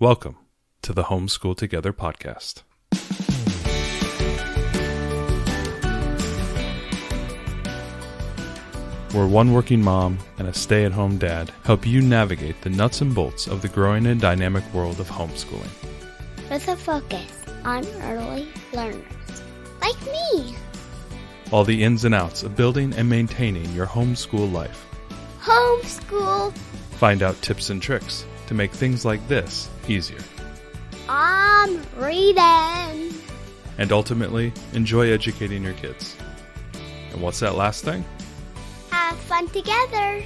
Welcome to the Homeschool Together podcast. Where one working mom and a stay-at-home dad help you navigate the nuts and bolts of the growing and dynamic world of homeschooling. With a focus on early learners, like me. All the ins and outs of building and maintaining your homeschool life. Homeschool. Find out tips and tricks to make things like this easier. I'm reading. And ultimately, enjoy educating your kids. And what's that last thing? Have fun together.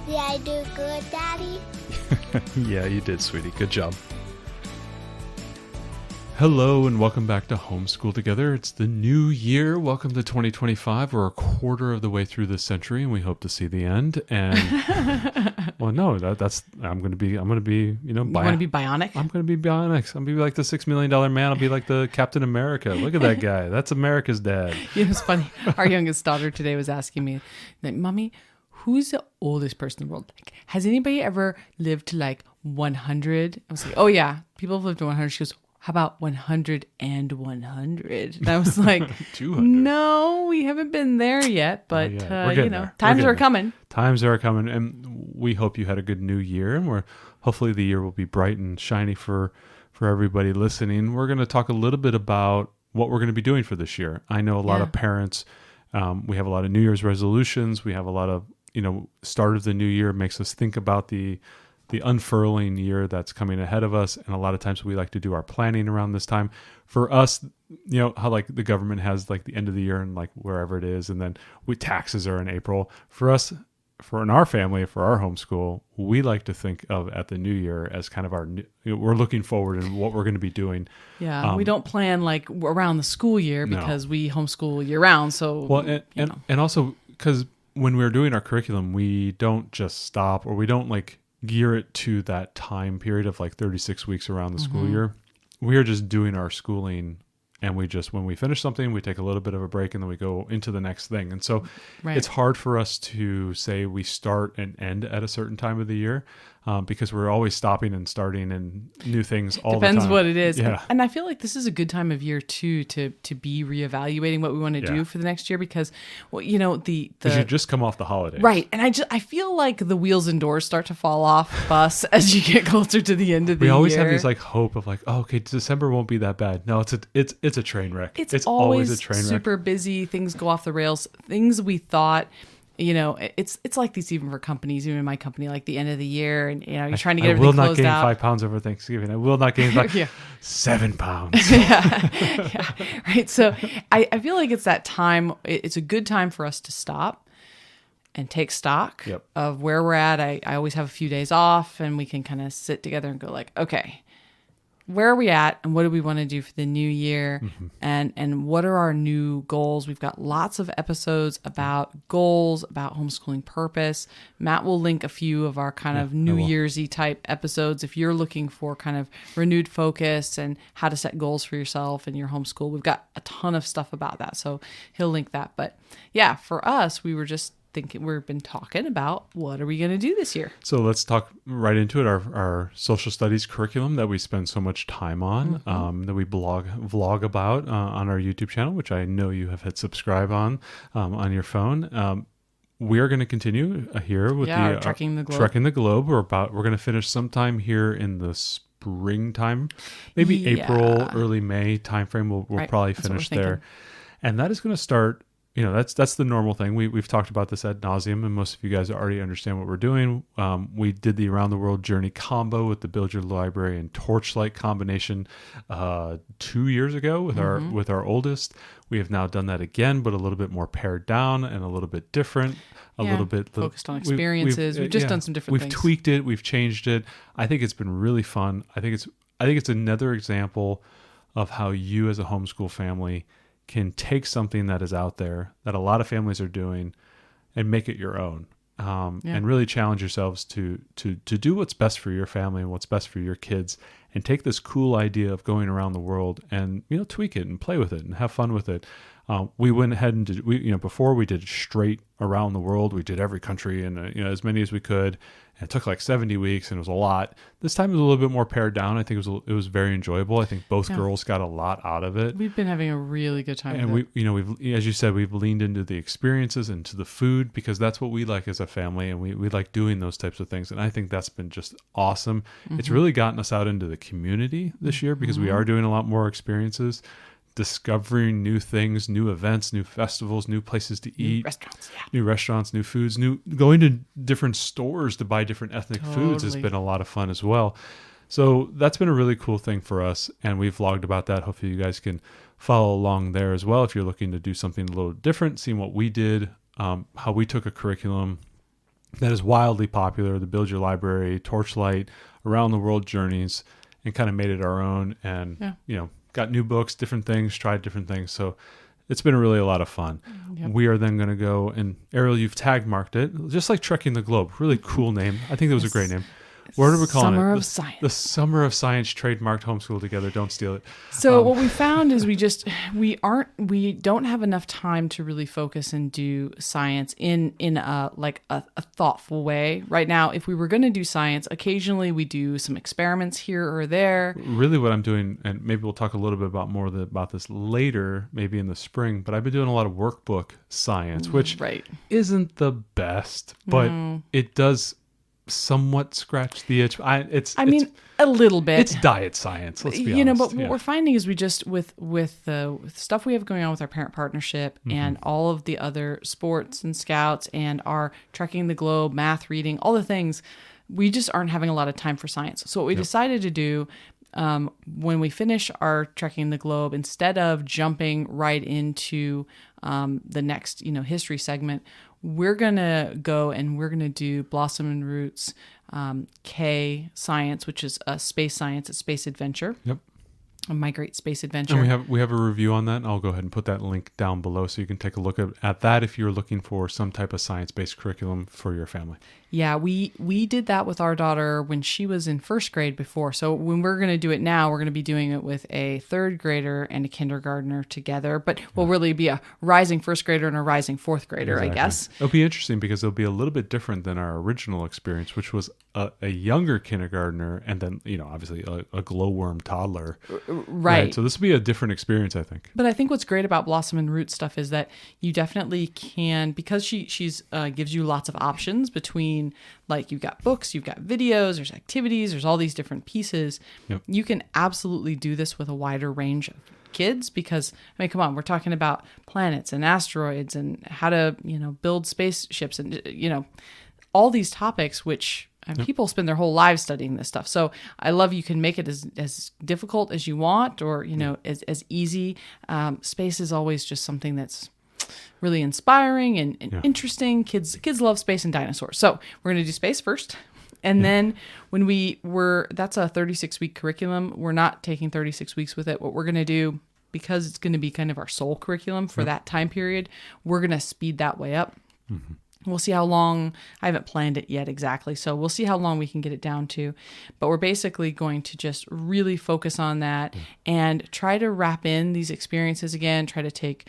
Did I do good, Daddy? Yeah, you did, sweetie. Good job. Hello and welcome back to Homeschool Together. It's the new year. Welcome to 2025. We're a quarter of the way through this century, and we hope to see the end. And well, no, that's I'm going to be, you want to be bionic? I'm going to be bionic. I'm going to be like the $6 million man. I'll be like the Captain America. Look at that guy. That's America's dad. You know, it's funny. Our youngest daughter today was asking me, like, Mommy, who's the oldest person in the world? Like, has anybody ever lived to like 100? I was like, oh yeah, people have lived to 100. She goes, how about 100 and 100? And I was like, 200. No, we haven't been there yet, but times are coming. Times are coming, and we hope you had a good new year, and hopefully the year will be bright and shiny for everybody listening. We're going to talk a little bit about what we're going to be doing for this year. I know a lot of parents, we have a lot of New Year's resolutions. We have a lot of, start of the new year makes us think about the unfurling year that's coming ahead of us. And a lot of times we like to do our planning around this time. For us, how like the government has like the end of the year and like wherever it is, and then taxes are in April. For us, in our family, for our homeschool, we like to think of at the new year as kind of we're looking forward and what we're going to be doing. Yeah, we don't plan like around the school year because we homeschool year round. So, well, and also because when we're doing our curriculum, we don't just stop, or we don't like gear it to that time period of like 36 weeks around the school year. We are just doing our schooling, and when we finish something, we take a little bit of a break and then we go into the next thing. And so it's hard for us to say we start and end at a certain time of the year because we're always stopping and starting and new things all the time. Depends what it is. Yeah. And I feel like this is a good time of year too to be reevaluating what we want to do for the next year because, because you just come off the holidays. Right. And I feel like the wheels and doors start to fall off the bus as you get closer to the end of the year. We always have these like hope of like, oh, okay, December won't be that bad. No, it's a train wreck. It's always a train wreck. Super busy. Things go off the rails. Things we thought, it's like these even for companies, even in my company, like the end of the year, and you're trying to get everything closed out. I will not gain 5 pounds over Thanksgiving. I will not gain 7 pounds. yeah, right. So I feel like it's that time. It's a good time for us to stop and take stock of where we're at. I always have a few days off, and we can kind of sit together and go like, okay, where are we at, and what do we want to do for the new year, and what are our new goals? We've got lots of episodes about goals, about homeschooling purpose. Matt will link a few of our kind of New Year's-y type episodes if you're looking for kind of renewed focus and how to set goals for yourself and your homeschool. We've got a ton of stuff about that, so he'll link that. But yeah, for us, we were just we've been talking about what are we going to do this year. So let's talk right into it. Our social studies curriculum that we spend so much time on, that we vlog about on our YouTube channel, which I know you have hit subscribe on your phone. We are going to continue here with the Trekking the Globe. We're going to finish sometime here in the springtime, maybe April, early May timeframe. We'll probably finish there, and that is going to start. That's the normal thing. We've talked about this ad nauseum, and most of you guys already understand what we're doing. We did the Around the World Journey combo with the Build Your Library and Torchlight combination 2 years ago with our oldest. We have now done that again, but a little bit more pared down and a little bit different. A little bit focused on experiences. We've just done some different things. We've tweaked it. We've changed it. I think it's been really fun. I think it's another example of how you as a homeschool family can take something that is out there that a lot of families are doing and make it your own, and really challenge yourselves to do what's best for your family and what's best for your kids, and take this cool idea of going around the world and, tweak it and play with it and have fun with it. We went ahead and did, before we did straight around the world, we did every country and, as many as we could. And it took like 70 weeks and it was a lot. This time it was a little bit more pared down. I think it was very enjoyable. I think both girls got a lot out of it. We've been having a really good time. And we've, as you said, we've leaned into the experiences and to the food because that's what we like as a family. And we like doing those types of things. And I think that's been just awesome. Mm-hmm. It's really gotten us out into the community this year because we are doing a lot more experiences. Discovering new things, new events, new festivals, new places to eat, new restaurants, new foods, going to different stores to buy different ethnic foods has been a lot of fun as well. So that's been a really cool thing for us, and we've vlogged about that. Hopefully you guys can follow along there as well if you're looking to do something a little different, seeing what we did, how we took a curriculum that is wildly popular, the Build Your Library, Torchlight, Around the World Journeys, and kind of made it our own and, got new books, different things, tried different things. So it's been really a lot of fun. Yep. We are then going to go, and Ariel, you've tag marked it, just like Trekking the Globe. Really cool name. I think that was a great name. What are we calling it? Summer of Science. The Summer of Science, trademarked Homeschool Together. Don't steal it. So what we found is we don't have enough time to really focus and do science in a thoughtful way. Right now, if we were going to do science, occasionally we do some experiments here or there. Really what I'm doing, and maybe we'll talk a little bit about this later, maybe in the spring, but I've been doing a lot of workbook science, which isn't the best, but it does somewhat scratch the itch. I mean a little bit. It's diet science, let's be honest. But what we're finding is we just with the stuff we have going on with our parent partnership and all of the other sports and scouts and our Trekking the Globe, math, reading, all the things, we just aren't having a lot of time for science. So what we decided to do when we finish our Trekking the Globe, instead of jumping right into the next history segment, we're going to go and we're going to do Blossom and Roots K Science, which is a space science, a space adventure. Yep. My Great Space Adventure. And we have a review on that, and I'll go ahead and put that link down below so you can take a look at that if you're looking for some type of science-based curriculum for your family. Yeah, we did that with our daughter when she was in first grade before. So when we're going to do it now, we're going to be doing it with a third grader and a kindergartner together. But we'll really be a rising first grader and a rising fourth grader, I guess. It'll be interesting because it'll be a little bit different than our original experience, which was a younger kindergartner and then, obviously a glowworm toddler. Right. So this will be a different experience, I think. But I think what's great about Blossom and Root stuff is that you definitely can, because she's gives you lots of options between, like, you've got books, you've got videos, there's activities, there's all these different pieces. Yep. You can absolutely do this with a wider range of kids because, come on, we're talking about planets and asteroids and how to, build spaceships and, all these topics, which people spend their whole lives studying this stuff. So I love you can make it as difficult as you want or, as easy. Space is always just something that's really inspiring and interesting. Kids love space and dinosaurs. So we're going to do space first. And then when that's a 36-week curriculum. We're not taking 36 weeks with it. What we're going to do, because it's going to be kind of our sole curriculum for that time period, we're going to speed that way up. Mm-hmm. We'll see how long. I haven't planned it yet exactly, so we'll see how long we can get it down to. But we're basically going to just really focus on that and try to wrap in these experiences again. Try to take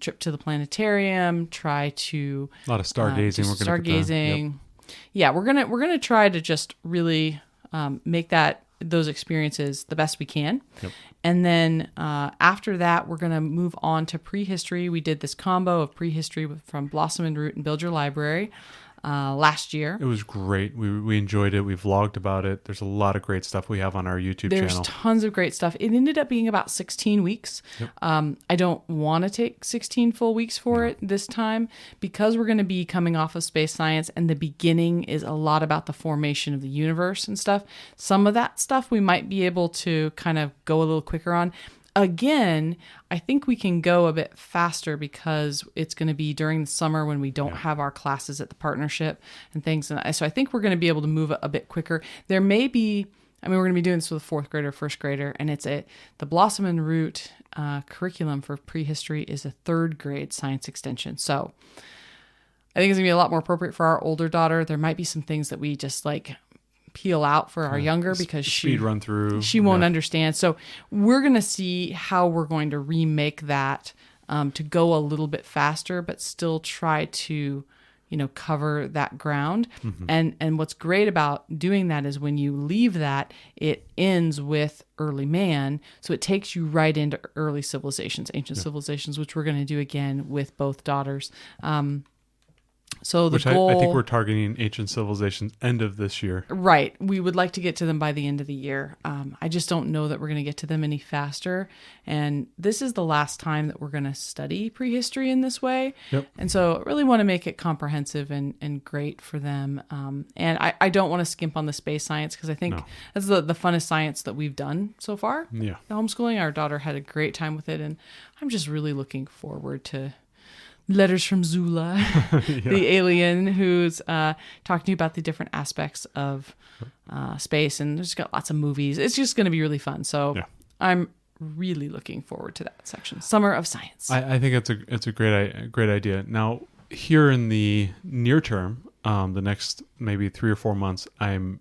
trip to the planetarium. Try to a lot of stargazing. We're going to stargazing. Yeah, we're gonna try to just really make those experiences the best we can. Yep. And then after that, we're going to move on to prehistory. We did this combo of prehistory from Blossom and Root and Build Your Library last year. It was great. We enjoyed it. We vlogged about it. There's a lot of great stuff we have on our YouTube channel. There's tons of great stuff. It ended up being about 16 weeks. Yep. I don't want to take 16 full weeks for it this time because we're going to be coming off of space science and the beginning is a lot about the formation of the universe and stuff. Some of that stuff we might be able to kind of go a little quicker on. Again, I think we can go a bit faster because it's going to be during the summer when we don't have our classes at the partnership and things. And so I think we're going to be able to move a bit quicker. There may be, we're going to be doing this with a fourth grader, first grader, and it's the Blossom and Root curriculum for prehistory is a third grade science extension. So I think it's going to be a lot more appropriate for our older daughter. There might be some things that we just peel out for our younger because speed run through. She won't understand. So we're going to see how we're going to remake that to go a little bit faster, but still try to, cover that ground. And what's great about doing that is when you leave that, it ends with early man. So it takes you right into early civilizations, ancient civilizations, which we're going to do again with both daughters. So the goal, I think we're targeting ancient civilizations end of this year. Right. We would like to get to them by the end of the year. I just don't know that we're going to get to them any faster. And this is the last time that we're going to study prehistory in this way. Yep. And so I really want to make it comprehensive and great for them. And I don't want to skimp on the space science because I think that's the funnest science that we've done so far. Yeah. The homeschooling, our daughter had a great time with it. And I'm just really looking forward to Letters from Zula, the alien who's talking to you about the different aspects of space. And there's got lots of movies. It's just going to be really fun. So I'm really looking forward to that section. Summer of Science. I think it's a great idea. Now, here in the near term, the next maybe 3 or 4 months, I'm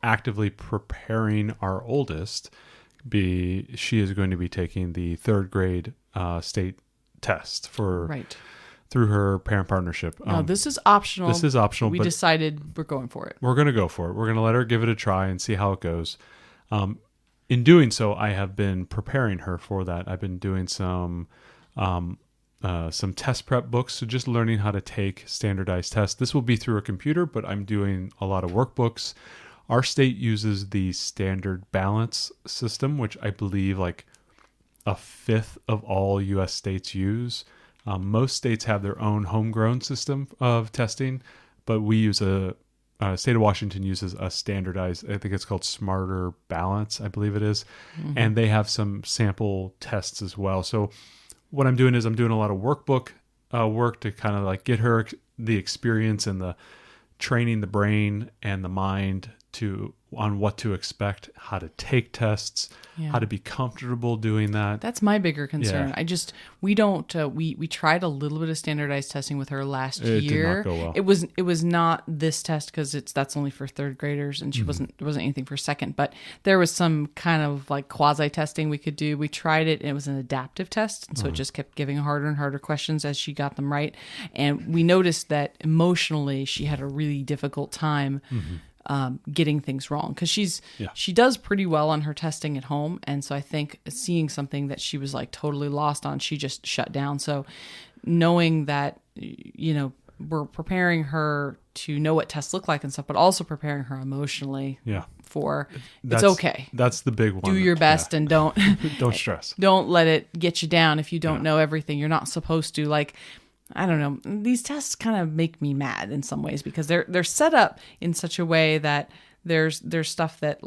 actively preparing our oldest. She is going to be taking the 3rd grade state test through her parent partnership. No, this is optional. This is optional. We decided we're going for it. We're going to go for it. We're going to let her give it a try and see how it goes. In doing so, I have been preparing her for that. I've been doing some test prep books, so just learning how to take standardized tests. This will be through a computer, but I'm doing a lot of workbooks. Our state uses the standard balance system, which I believe like a fifth of all U.S. states use. Most states have their own homegrown system of testing, but we use state of Washington uses a standardized, I think it's called Smarter Balance, I believe it is. And they have some sample tests as well. So what I'm doing is I'm doing a lot of workbook work to kind of like get her the experience and the training the brain and the mind on what to expect, how to take tests, how to be comfortable doing that. That's my bigger concern. Yeah. We don't, we tried a little bit of standardized testing with her last year. It did not go well. It was not this test because that's only for 3rd graders and there wasn't anything for 2nd, but there was some kind of like quasi testing we could do. We tried it and it was an adaptive test. And so it just kept giving harder and harder questions as she got them right. And we noticed that emotionally she had a really difficult time getting things wrong because she does pretty well on her testing at home, and so I think seeing something that she was like totally lost on, she just shut down. So knowing that we're preparing her to know what tests look like and stuff, but also preparing her emotionally for it's okay. That's the big one. Do your best and don't don't stress. Don't let it get you down if you don't know everything. You're not supposed to I don't know. These tests kind of make me mad in some ways because they're set up in such a way that there's stuff that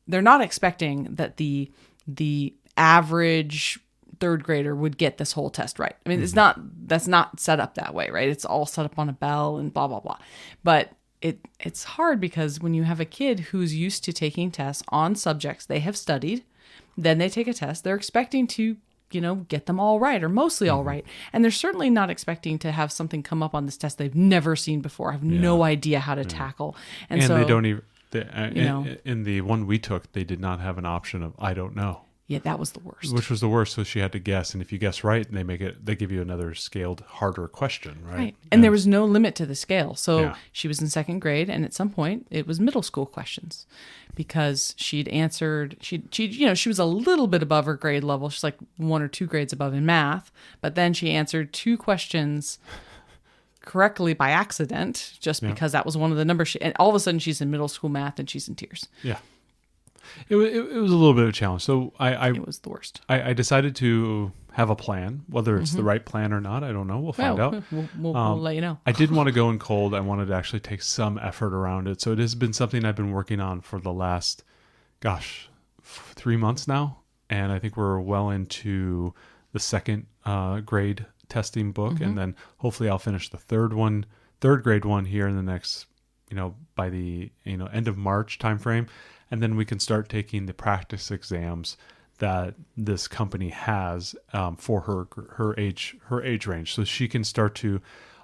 they're not expecting that the average 3rd grader would get this whole test right. I mean, that's not set up that way, right? It's all set up on a bell and blah blah blah. But it's hard because when you have a kid who's used to taking tests on subjects they have studied, then they take a test, they're expecting to get them all right or mostly all right. And they're certainly not expecting to have something come up on this test they've never seen before, have no idea how to tackle. And so they don't even, in the one we took, they did not have an option of, I don't know. Yeah, that was the worst. Which was the worst. So she had to guess. And if you guess right, they give you another scaled, harder question, right? And there was no limit to the scale. So she was in 2nd grade. And at some point, it was middle school questions because she'd answered, she was a little bit above her grade level. She's like 1 or 2 grades above in math. But then she answered 2 questions correctly by accident just because that was one of the numbers. And all of a sudden, she's in middle school math and she's in tears. Yeah. It was a little bit of a challenge. So it was the worst. I decided to have a plan, whether it's the right plan or not. I don't know. We'll find out. We'll let you know. I didn't want to go in cold. I wanted to actually take some effort around it. So it has been something I've been working on for the last, 3 months now. And I think we're well into the 2nd grade testing book. And then hopefully I'll finish the 3rd grade one here in the next, by the, end of March timeframe. And then we can start taking the practice exams that this company has for her age range, so she can start to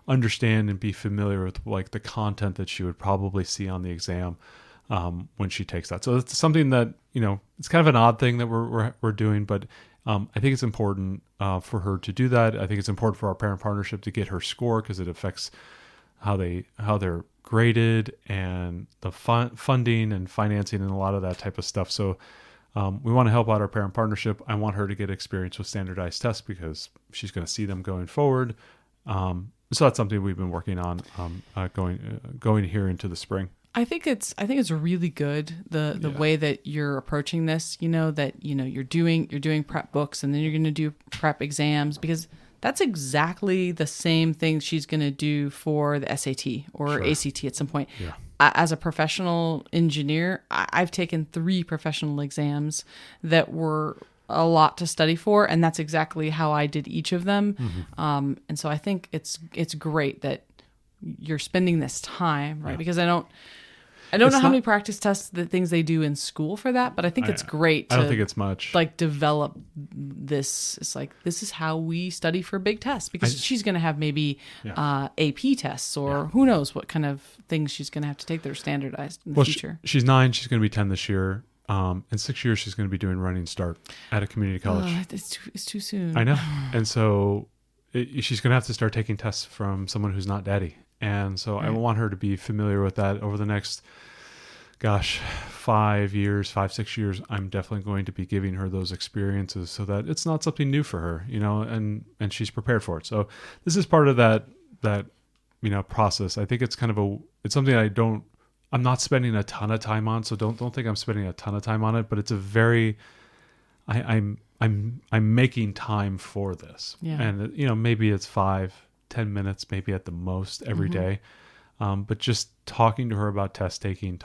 understand and be familiar with like the content that she would probably see on the exam when she takes that. So it's something that, it's kind of an odd thing that we're doing, but I think it's important for her to do that. I think it's important for our parent partnership to get her score because it affects how they're graded and the funding and financing and a lot of that type of stuff. So we want to help out our parent partnership. I want her to get experience with standardized tests because she's going to see them going forward. So that's something we've been working on going here into the spring. I think it's really good the way that you're approaching this, that you're doing prep books and then you're going to do prep exams, because that's exactly the same thing she's going to do for the SAT or ACT at some point. Yeah. As a professional engineer, I've taken 3 professional exams that were a lot to study for, and that's exactly how I did each of them. Mm-hmm. And so I think it's great that you're spending this time, right? Yeah. Because I don't know how many practice tests, the things they do in school for that, but I think it's great to, I don't think it's much. Like, develop this. It's like, this is how we study for big tests, because she's going to have maybe AP tests or who knows what kind of things she's going to have to take that are standardized in the future. She's 9. She's going to be 10 this year. In 6 years, she's going to be doing running start at a community college. It's too soon. I know. And so she's going to have to start taking tests from someone who's not daddy. And so I want her to be familiar with that over the next, 5 years, 6 years. I'm definitely going to be giving her those experiences so that it's not something new for her, and she's prepared for it. So this is part of that process. I think it's kind of it's something I'm not spending a ton of time on. So don't think I'm spending a ton of time on it, but it's a very, I'm making time for this. Yeah. And maybe it's 5-10 minutes, maybe at the most every day. But just talking to her about test taking,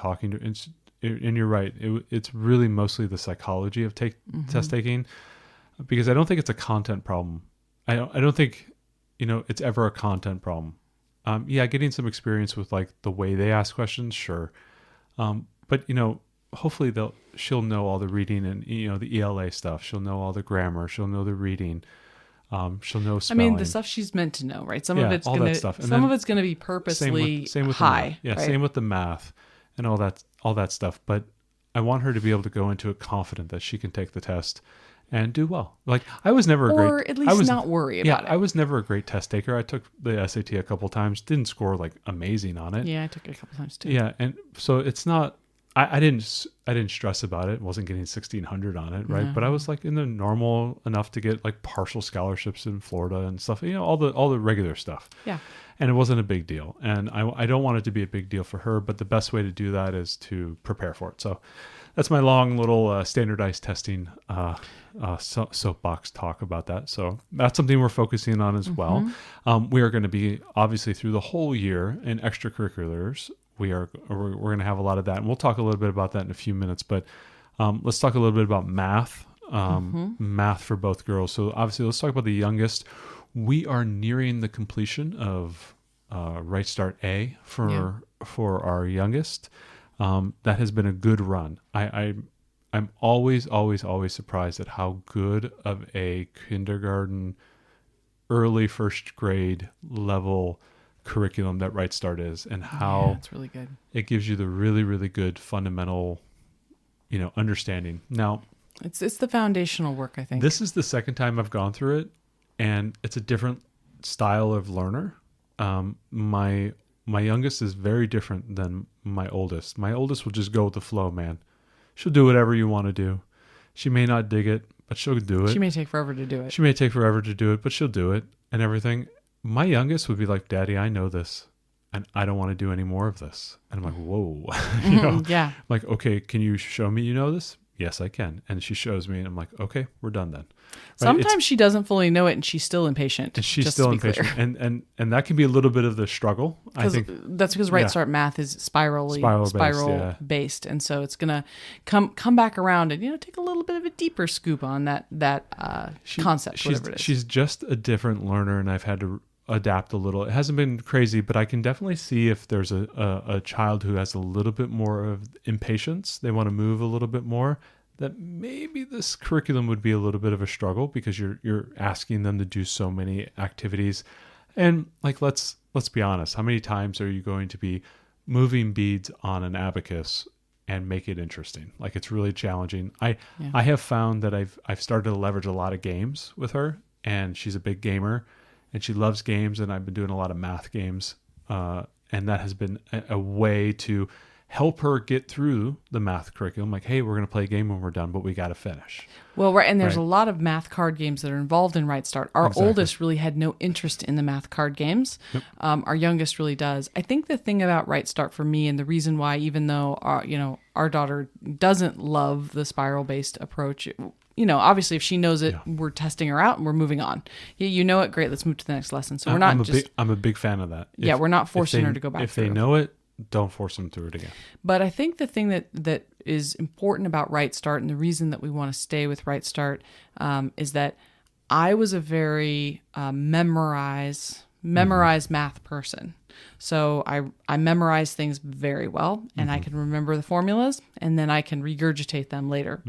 and you're right, it's really mostly the psychology of test taking, because I don't think it's a content problem. I don't think, it's ever a content problem. Getting some experience with like the way they ask questions, sure. But hopefully she'll know all the reading and, the ELA stuff. She'll know all the grammar. She'll know the reading. She'll know spelling. I mean, the stuff she's meant to know, right? Some of it's going to be purposely same with high. Right? Same with the math and all that stuff. But I want her to be able to go into it confident that she can take the test and do well. Like, I was never not worry about it. I was never a great test taker. I took the SAT a couple times, didn't score like amazing on it. Yeah, I took it a couple times too. Yeah, and so it's not. I didn't stress about it. Wasn't getting 1,600 on it, right? No. But I was like in the normal enough to get like partial scholarships in Florida and stuff. All the regular stuff. Yeah. And it wasn't a big deal. And I don't want it to be a big deal for her, but the best way to do that is to prepare for it. So that's my long little standardized testing soapbox talk about that. So that's something we're focusing on as well. We are going to be obviously through the whole year in extracurriculars. We're going to have a lot of that, and we'll talk a little bit about that in a few minutes. But let's talk a little bit about math, math for both girls. So obviously, let's talk about the youngest. We are nearing the completion of Right Start A for our youngest. That has been a good run. I'm always surprised at how good of a kindergarten, early first grade level curriculum that Right Start is, and how it's really good. It gives you the really, really good fundamental, understanding. Now, it's the foundational work, I think. This is the second time I've gone through it, and it's a different style of learner. My youngest is very different than my oldest. My oldest will just go with the flow, man. She'll do whatever you want to do. She may not dig it, but she'll do it. She may take forever to do it. She may take forever to do it, but she'll do it and everything. My youngest would be like, Daddy, I know this, and I don't want to do any more of this. And I'm like, whoa. Yeah. I'm like, okay, can you show me you know this? Yes, I can. And she shows me, and I'm like, okay, we're done then. Right? Sometimes she doesn't fully know it, and she's still impatient. And she's still impatient. And that can be a little bit of the struggle. I think that's because Right Start Math is spiral based. And so it's going to come back around and, take a little bit of a deeper scoop on that concept, whatever it is. She's just a different learner, and I've had to adapt a little. It hasn't been crazy, but I can definitely see if there's a child who has a little bit more of impatience, they want to move a little bit more, that maybe this curriculum would be a little bit of a struggle, because you're asking them to do so many activities. And like, let's let's be honest. How many times are you going to be moving beads on an abacus and make it interesting? Like, it's really challenging. I have found that I've started to leverage a lot of games with her, and she's a big gamer and she loves games, and I've been doing a lot of math games. And that has been a way to help her get through the math curriculum. Like, hey, we're going to play a game when we're done, but we got to finish. Well, right, and there's a lot of math card games that are involved in Right Start. Our oldest really had no interest in the math card games. Yep. Our youngest really does. I think the thing about Right Start for me, and the reason why, even though our daughter doesn't love the spiral-based approach, obviously if she knows it, we're testing her out and we're moving on. You know it, great. Let's move to the next lesson. So we're not I'm a big fan of that. We're not forcing her to go back. If they know it, don't force them through it again. But I think the thing that is important about Right Start, and the reason that we want to stay with Right Start, is that I was a very memorized math person. So I memorize things very well, and I can remember the formulas, and then I can regurgitate them later.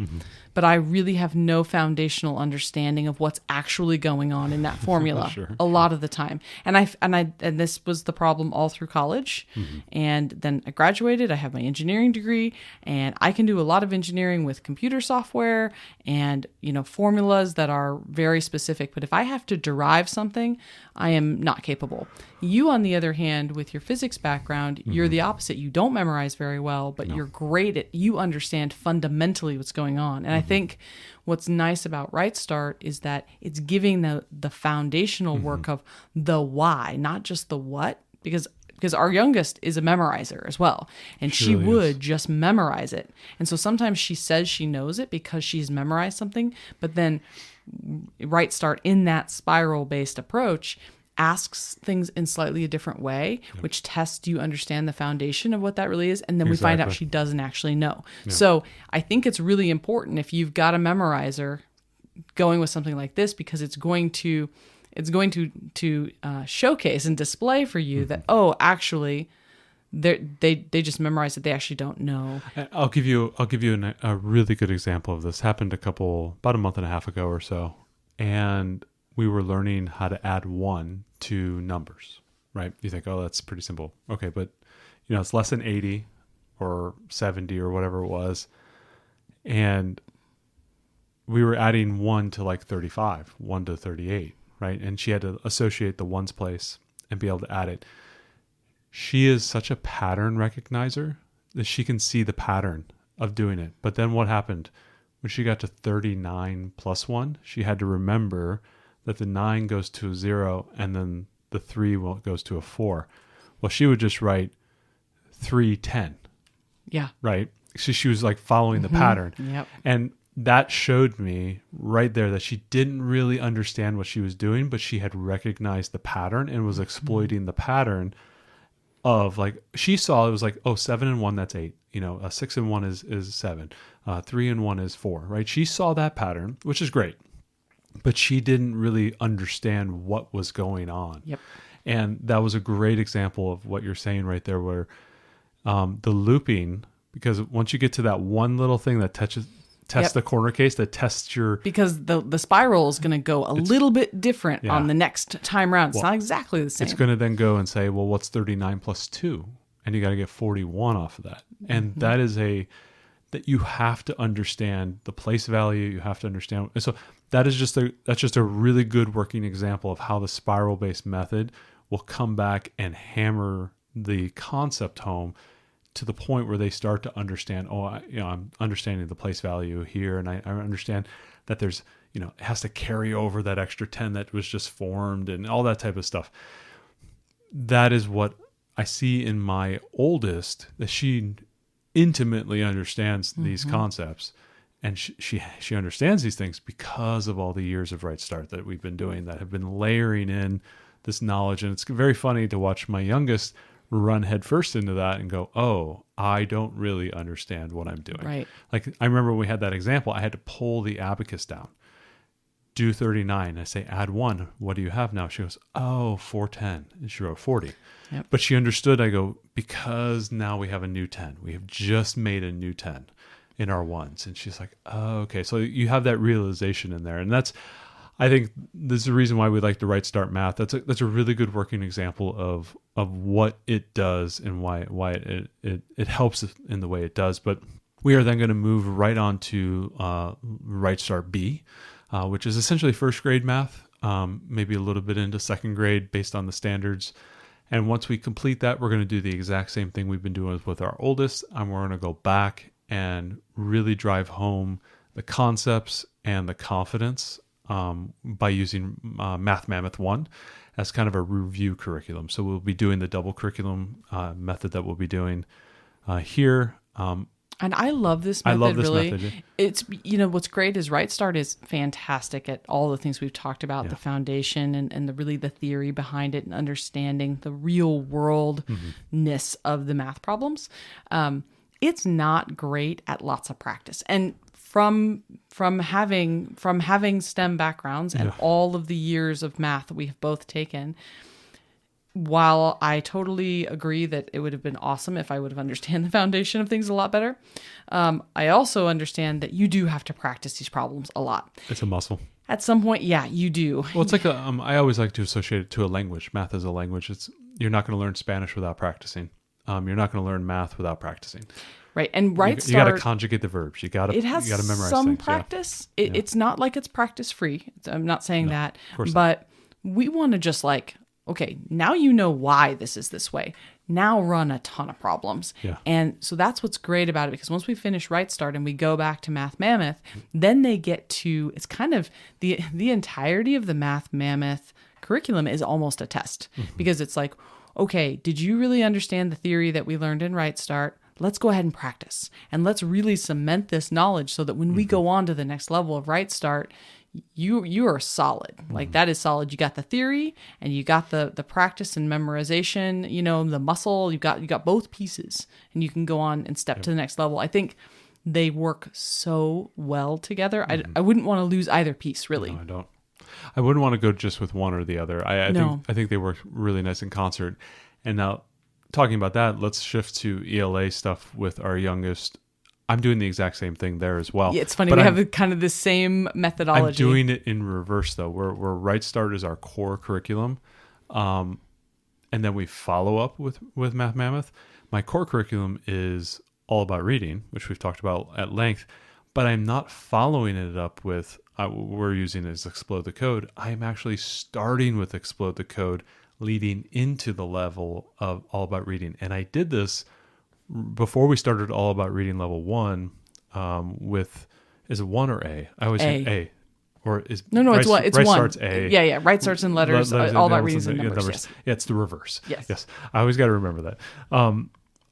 But I really have no foundational understanding of what's actually going on in that formula a lot of the time. And this was the problem all through college. And then I graduated, I have my engineering degree, and I can do a lot of engineering with computer software and, formulas that are very specific. But if I have to derive something, I am not capable. You, on the other hand, with your physics background, you're the opposite. You don't memorize very well, but you're great at, you understand fundamentally what's going on. And I think what's nice about Right Start is that it's giving the foundational work of the why, not just the what, because our youngest is a memorizer as well, and she would just memorize it. And so sometimes she says she knows it because she's memorized something, but then Right Start, in that spiral-based approach, asks things in slightly a different way, which tests you understand the foundation of what that really is, and then we find out she doesn't actually know. So I think it's really important if you've got a memorizer going with something like this, because it's going to showcase and display for you that, actually they just memorized it. They actually don't know. I'll give you a really good example of this. Happened about a month and a half ago or so, and we were learning how to add 1 to numbers, right? You think, that's pretty simple. Okay, but it's less than 80 or 70 or whatever it was. And we were adding 1 to like 35, 1 to 38, right? And she had to associate the ones place and be able to add it. She is such a pattern recognizer that she can see the pattern of doing it. But then what happened? When she got to 39 plus 1, she had to remember that the 9 goes to a 0 and then the 3 goes to a 4. Well, she would just write 310. Yeah. Right? So she was like following the pattern. Yep. And that showed me right there that she didn't really understand what she was doing, but she had recognized the pattern and was exploiting the pattern of, like, she saw it was like, 7 and 1, that's 8. 6 and 1 is 7. 3 and 1 is 4, right? She saw that pattern, which is great. But she didn't really understand what was going on. Yep. And that was a great example of what you're saying right there, where the looping, because once you get to that one little thing that tests the corner case, that tests your... Because the spiral is going to go a little bit different on the next time round. It's not exactly the same. It's going to then go and say, well, what's 39 plus 2? And you got to get 41 off of that. And that is that you have to understand the place value. You have to understand. And so that's just a really good working example of how the spiral-based method will come back and hammer the concept home to the point where they start to understand, I'm understanding the place value here. And I understand that there's, it has to carry over that extra 10 that was just formed and all that type of stuff. That is what I see in my oldest, that she intimately understands these concepts, and she understands these things because of all the years of Right Start that we've been doing, that have been layering in this knowledge. And it's very funny to watch my youngest run headfirst into that and go, I don't really understand what I'm doing. Right. Like, I remember when we had that example, I had to pull the abacus down, do 39. I say, add 1. What do you have now? She goes, 410. And she wrote 40. Yep. But she understood. I go, because now we have a new 10. We have just made a new 10 in our ones. And she's like, okay. So you have that realization in there. And I think this is the reason why we like to Right Start Math. That's a really good working example of what it does and why it helps in the way it does. But we are then going to move right on to Right Start B, which is essentially first grade math, maybe a little bit into second grade based on the standards. And once we complete that, we're going to do the exact same thing we've been doing with our oldest, and we're going to go back and really drive home the concepts and the confidence by using Math Mammoth 1 as kind of a review curriculum. So we'll be doing the double curriculum method that we'll be doing here. And I love this method. I love this really. method. It's, what's great is Right Start is fantastic at all the things we've talked about, the foundation and the theory behind it and understanding the real worldness of the math problems. It's not great at lots of practice. And from having STEM backgrounds and all of the years of math that we have both taken, while I totally agree that it would have been awesome if I would have understood the foundation of things a lot better, I also understand that you do have to practice these problems a lot. It's a muscle. At some point, yeah, you do. Well, it's like I always like to associate it to a language. Math is a language. You're not going to learn Spanish without practicing. You're not going to learn math without practicing. Right, and Right Start, you got to conjugate the verbs. You got to memorize some things. practice. It's not like it's practice free. I'm not saying that, of course but we want to just okay, now you know why this is this way. Now run a ton of problems. Yeah. And so that's what's great about it, because once we finish Right Start and we go back to Math Mammoth, then they get to, it's kind of the entirety of the Math Mammoth curriculum is almost a test, because it's like, okay, did you really understand the theory that we learned in Right Start? Let's go ahead and practice. And let's really cement this knowledge so that when we go on to the next level of Right Start, you are solid. Like, that is solid. You got the theory and you got the practice and memorization, the muscle, you got both pieces, and you can go on and step to the next level. I think they work so well together. I wouldn't want to lose either piece, really. No, I don't. I wouldn't want to go just with one or the other. I think they work really nice in concert. And now, talking about that, let's shift to ELA stuff with our youngest. I'm doing the exact same thing there as well. Yeah, it's funny. We have kind of the same methodology. I'm doing it in reverse, though. Where Right Start is our core curriculum, and then we follow up with Math Mammoth. My core curriculum is all about reading, which we've talked about at length, but I'm not following it up with we're using is Explode the Code. I am actually starting with Explode the Code, leading into the level of All About Reading. And I did this before we started All About Reading level 1 with, is it 1 or A? I always say A. Or is No, it's one. It's Right one. Start's A. Yeah. Right Starts in letters. All About Readings and numbers. Yes. Yeah, it's the reverse. Yes. I always got to remember that.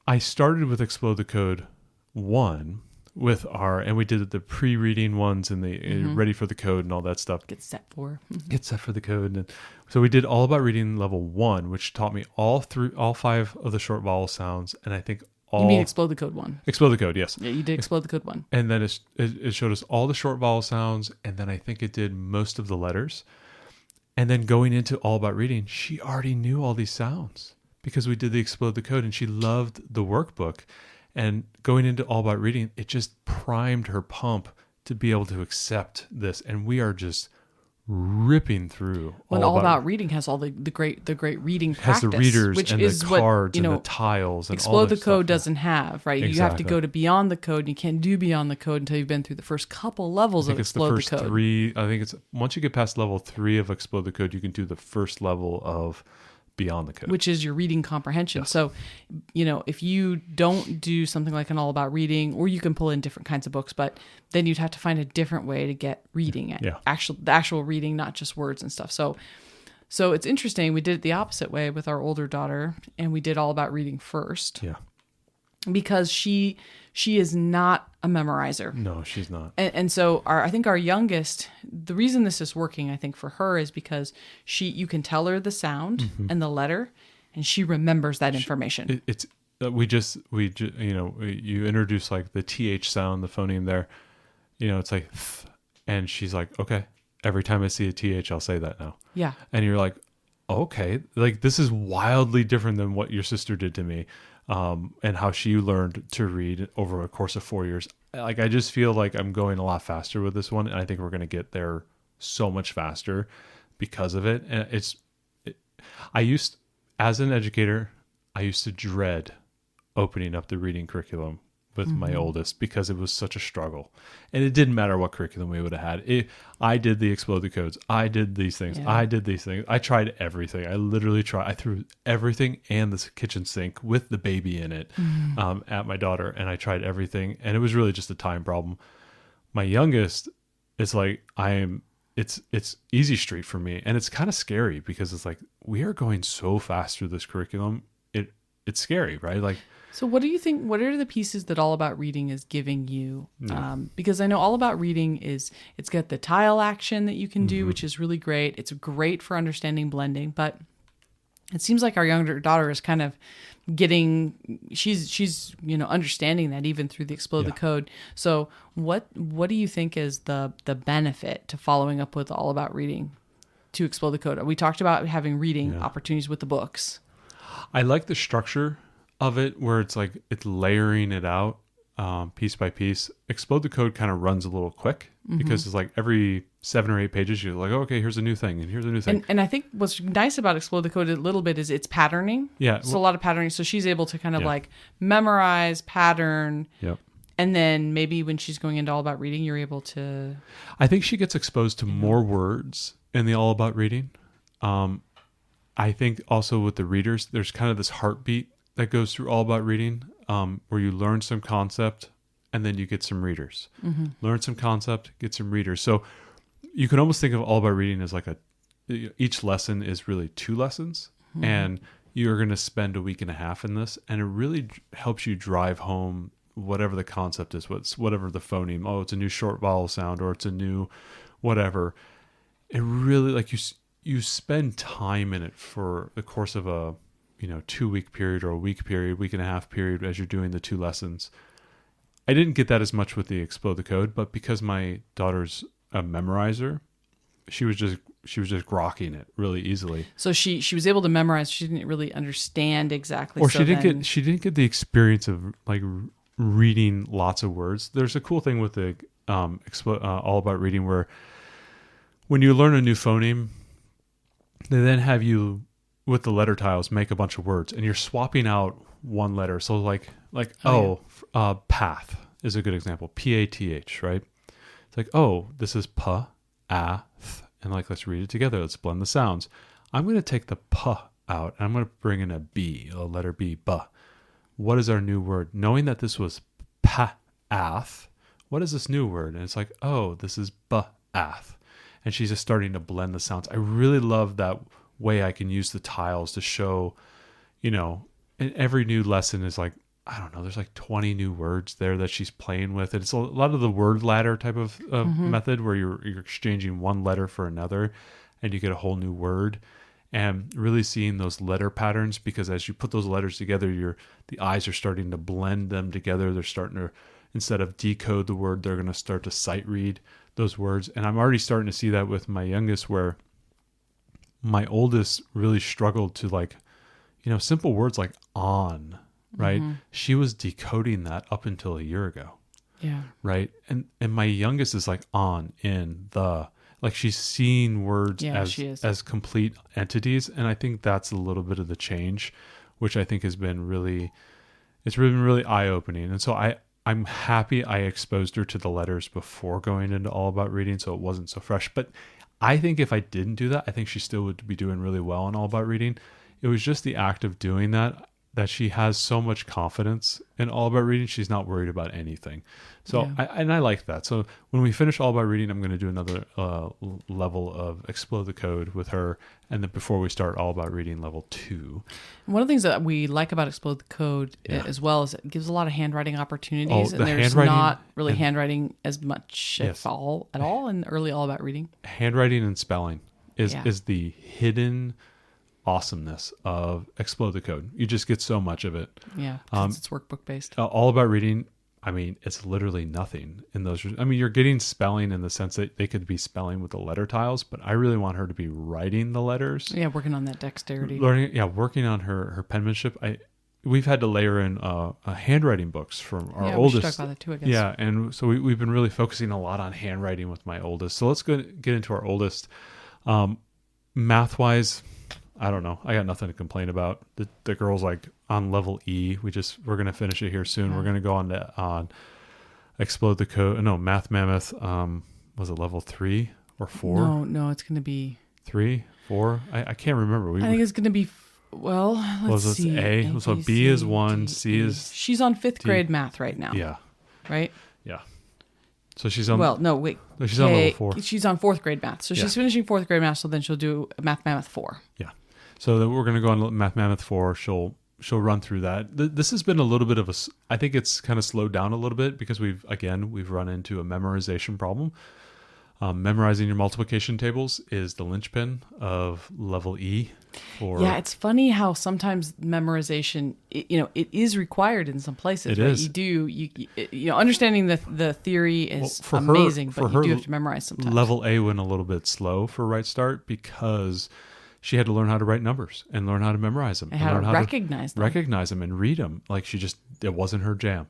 I started with Explode the Code 1 and we did the pre-reading ones and the ready for the code and all that stuff. Get set for the code. And so we did All About Reading level 1, which taught me all 5 of the short vowel sounds. And I think You mean Explode the Code 1? Explode the Code, yes. Yeah, you did Explode the Code 1. And then it showed us all the short vowel sounds, and then I think it did most of the letters. And then going into All About Reading, she already knew all these sounds because we did the Explode the Code, and she loved the workbook. And going into All About Reading, it just primed her pump to be able to accept this. And we are just ripping through. When All About Reading has all the great reading practice, has the readers which and is the cards and the tiles and Explode all the that Code stuff. doesn't have, right? Exactly. You have to go to Beyond the Code, and you can't do Beyond the Code until you've been through the first couple levels of Explode the Code. I think it's once you get past level 3 of Explode the Code, you can do the first level of Beyond the Code, which is your reading comprehension. Yes. So, if you don't do something like an All About Reading, or you can pull in different kinds of books, but then you'd have to find a different way to get reading it. Yeah. The actual reading, not just words and stuff. So it's interesting. We did it the opposite way with our older daughter, and we did All About Reading first. Yeah. Because she is not a memorizer. No, she's not. And so I think our youngest, the reason this is working, I think, for her is because you can tell her the sound and the letter, and she remembers that information. You introduce like the TH sound, the phoneme there, it's like, and she's like, okay, every time I see a TH, I'll say that now. Yeah. And you're like, okay, like this is wildly different than what your sister did to me. And how she learned to read over a course of 4 years. Like, I just feel like I'm going a lot faster with this one, and I think we're going to get there so much faster because of it. And as an educator, I used to dread opening up the reading curriculum with my oldest because it was such a struggle. And it didn't matter what curriculum we would have had. I did the Explode the Codes. I did these things. Yeah. I did these things. I tried everything. I literally tried. I threw everything and the kitchen sink with the baby in it at my daughter. And I tried everything. And it was really just a time problem. My youngest, it's like it's easy street for me. And it's kind of scary because it's like, we are going so fast through this curriculum. It's scary, right? Like, so what do you think, what are the pieces that All About Reading is giving you? Because I know All About Reading it's got the tile action that you can do, which is really great. It's great for understanding blending, but it seems like our younger daughter is kind of she's understanding that even through the Explode the Code. So what do you think is the benefit to following up with All About Reading to Explode the Code? We talked about having reading opportunities with the books. I like the structure of it where it's like it's layering it out piece by piece. Explode the Code kind of runs a little quick because it's like every 7 or 8 pages you're like, oh, okay, here's a new thing and here's a new thing. And I think what's nice about Explode the Code a little bit is it's patterning. Yeah. So a lot of patterning. So she's able to kind of like memorize, pattern. Yep. And then maybe when she's going into All About Reading, you're able to... I think she gets exposed to more words in the All About Reading. I think also with the readers, there's kind of this heartbeat that goes through All About Reading, where you learn some concept and then you get some readers. Learn some concept, get some readers. So you can almost think of All About Reading as like each lesson is really 2 lessons, and you're going to spend a week and a half in this, and it really helps you drive home whatever the concept is, whatever the phoneme. Oh, it's a new short vowel sound, or it's a new whatever. It really, like, you spend time in it for the course of a 2-week period or a week period, week and a half period as you're doing the 2 lessons. I didn't get that as much with the Explode the Code, but because my daughter's a memorizer, she was just grokking it really easily. So she was able to memorize. She didn't really understand exactly. Or she didn't get the experience of like reading lots of words. There's a cool thing with the All About Reading where when you learn a new phoneme, they then have you with the letter tiles make a bunch of words, and you're swapping out one letter. So like path is a good example. P-A-T-H, right? It's like, oh, this is pa, a, th, and like, let's read it together. Let's blend the sounds. I'm going to take the pa out, and I'm going to bring in a B, a letter B, ba. What is our new word? Knowing that this was pa-ath, what is this new word? And it's like, oh, this is ba-ath. And she's just starting to blend the sounds. I really love that way I can use the tiles to show, and every new lesson is like, I don't know, there's like 20 new words there that she's playing with. And it's a lot of the word ladder type of method where you're exchanging one letter for another and you get a whole new word, and really seeing those letter patterns, because as you put those letters together, the eyes are starting to blend them together. They're starting to, instead of decode the word, they're going to start to sight read those words. And I'm already starting to see that with my youngest, where my oldest really struggled to, like, simple words like on, right? She was decoding that up until a year ago. Yeah. Right. And my youngest is like on, in, the, like, she's seeing words as complete entities. And I think that's a little bit of the change, which I think has been really eye opening. And so I'm happy I exposed her to the letters before going into All About Reading, so it wasn't so fresh. But I think if I didn't do that, I think she still would be doing really well in All About Reading. It was just the act of doing that she has so much confidence in All About Reading. She's not worried about anything. So, I like that. So when we finish All About Reading, I'm going to do another level of Explode the Code with her. And then before we start All About Reading level 2. One of the things that we like about Explode the Code as well is it gives a lot of handwriting opportunities. Oh, and there's not really handwriting as much at all in the early All About Reading. Handwriting and spelling is the hidden awesomeness of Explode the Code. You just get so much of it. Yeah, because it's workbook based. All About Reading, I mean, it's literally nothing in those. I mean, you're getting spelling in the sense that they could be spelling with the letter tiles, but I really want her to be writing the letters. Yeah, working on that dexterity. Working on her penmanship. we've had to layer in handwriting books from our Yeah, oldest. we should talk about that too, I guess. Yeah, and so we've been really focusing a lot on handwriting with my oldest. So let's get into our oldest. Math wise, I don't know. I got nothing to complain about. The girl's like on level E. We're gonna finish it here soon. Yeah. We're gonna go on Explode the Code. No, Math Mammoth. Was it level 3 or 4? No, it's going to be 3, 4. I can't remember. I think it's going to be, well, let's Was see. it A? So B is 1, C is... She's on 5th D. grade math right now. Yeah. Right? Yeah. So she's on... Well, no, wait. No, she's on level 4. She's on 4th grade math. So Yeah. she's finishing 4th grade math, so then she'll do Math Mammoth 4. Yeah. So then we're going to go on Math Mammoth 4. She'll run through that. This has been a little bit of a... I think it's kind of slowed down a little bit because we've run into a memorization problem. Memorizing your multiplication tables is the linchpin of level E. Yeah, it's funny how sometimes memorization, it is required in some places. It right? is. You understanding the theory is for her- amazing, for but her, you do have to memorize sometimes. Level A went a little bit slow for Right Start because she had to learn how to write numbers and learn how to memorize them. And how to recognize them. Recognize them and read them. Like it wasn't her jam.